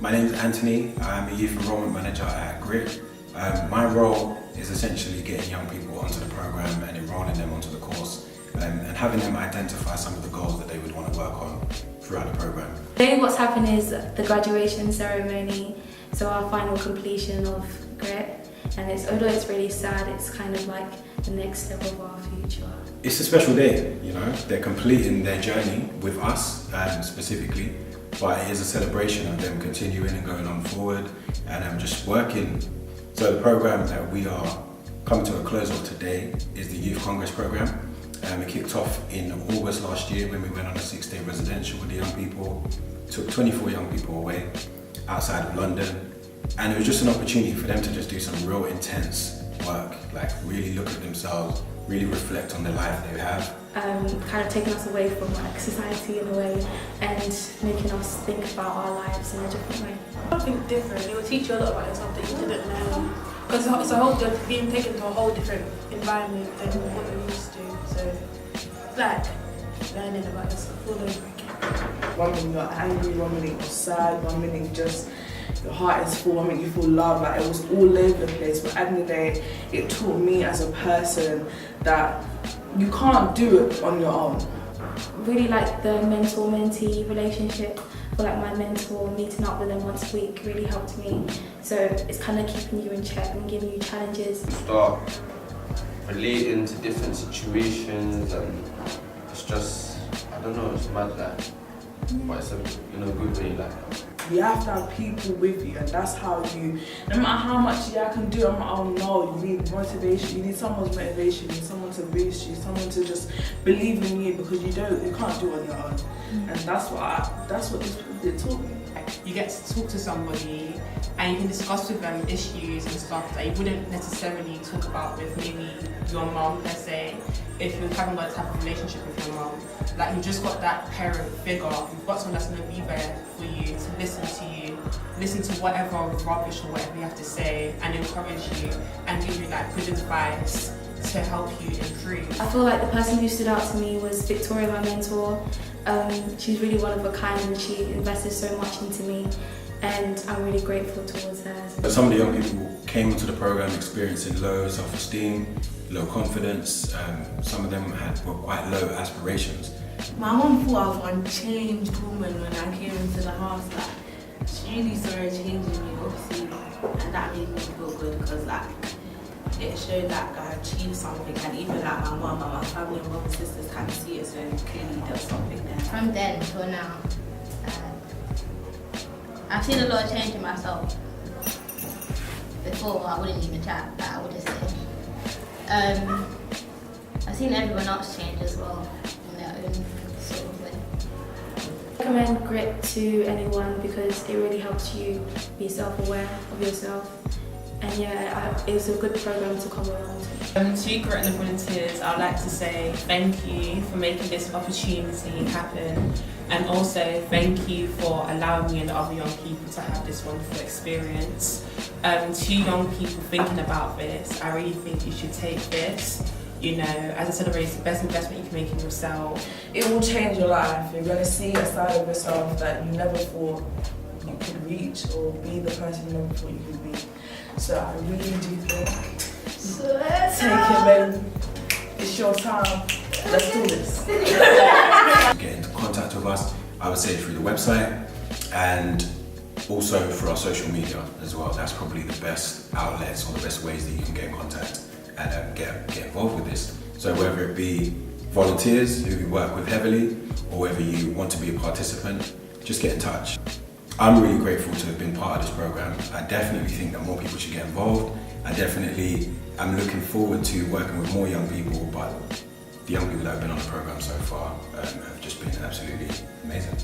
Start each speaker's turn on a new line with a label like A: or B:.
A: My name is Anthony. I'm a youth enrollment manager at Grit. My role is essentially getting young people onto the program and enrolling them onto the course and having them identify some of the goals that they would want to work on throughout the program.
B: Today what's happened is the graduation ceremony, so our final completion of Grit, and although it's really sad, it's kind of like the next step of our future.
A: It's a special day, you know, they're completing their journey with us specifically, but it is a celebration of them continuing and going on forward and just working. So the program that we are coming to a close of today is the Youth Congress program. It kicked off in August last year when we went on a 6-day residential with the young people, took 24 young people away outside of London, and it was just an opportunity for them to just do some real intense work, like really look at themselves, really reflect on the life they have.
B: Kind of taking us away from like society in a way and making us think about our lives in a different way.
C: Something different. It will teach you a lot about yourself that you didn't know. Because it's a whole, you're being taken to a whole different environment than what you're used to. So, like, learning about yourself all over again.
D: One minute you're angry, one minute you're sad, one minute just your heart is full, one minute you feel love. Like, it was all over the place. But at the end of the day, it taught me as a person that you can't do it on your own.
B: Really like the mentor-mentee relationship. I feel like my mentor, meeting up with them once a week, really helped me. So it's kind of keeping you in check and giving you challenges.
E: Start relating to different situations, and it's just, I don't know, it's mad like, but it's a good way like.
D: You have to have people with you, and that's how you, no matter how much I can do on my own, no, you need motivation, you need someone's motivation, you need someone to boost you, someone to just believe in you, because you can't do it on your own. And that's what these people did taught me.
F: You get to talk to somebody and you can discuss with them issues and stuff that you wouldn't necessarily talk about with maybe your mum per se, if you're having that type of relationship with your mum. Like, you just got that parent figure, you've got someone that's going to be there for you, to listen to whatever rubbish or whatever you have to say, and encourage you and give you like good advice to help you improve.
B: I feel like the person who stood out to me was Victoria, my mentor. She's really one of a kind and she invested so much into me, and I'm really grateful towards her.
A: Some of the young people came into the program experiencing low self-esteem, low confidence. Some of them were quite low aspirations.
G: My mum thought I was one changed woman when I came into the house. Like, she really saw a change in me, obviously, and that made me feel good because like it showed that I achieved something, and even like my mum and my family and brothers and sisters kind of see it, so clearly there's something there.
H: From then till now, I've seen a lot of change in myself. Before I wouldn't even chat, but I would just say. I've seen everyone else change as well in their own sort of way.
B: I recommend Grit to anyone because it really helps you be self-aware of yourself. And yeah, it was a good program to come along to.
F: To Grit and the volunteers, I'd like to say thank you for making this opportunity happen, and also thank you for allowing me and the other young people to have this wonderful experience. To young people thinking about this, I really think you should take this. You know, as I said already, it's the best investment you can make in yourself.
D: It will change your life. You're going to see a side of yourself that you never thought you could reach, or be the person you never thought you could be. So I really do think, take it, baby. It's your time. Let's do this.
A: Get into contact with us, I would say through the website and also through our social media as well. That's probably the best outlets or the best ways that you can get in contact and get involved with this. So whether it be volunteers who we work with heavily, or whether you want to be a participant, just get in touch. I'm really grateful to have been part of this program. I definitely think that more people should get involved. I definitely am looking forward to working with more young people, but the young people that have been on the program so far have just been absolutely amazing.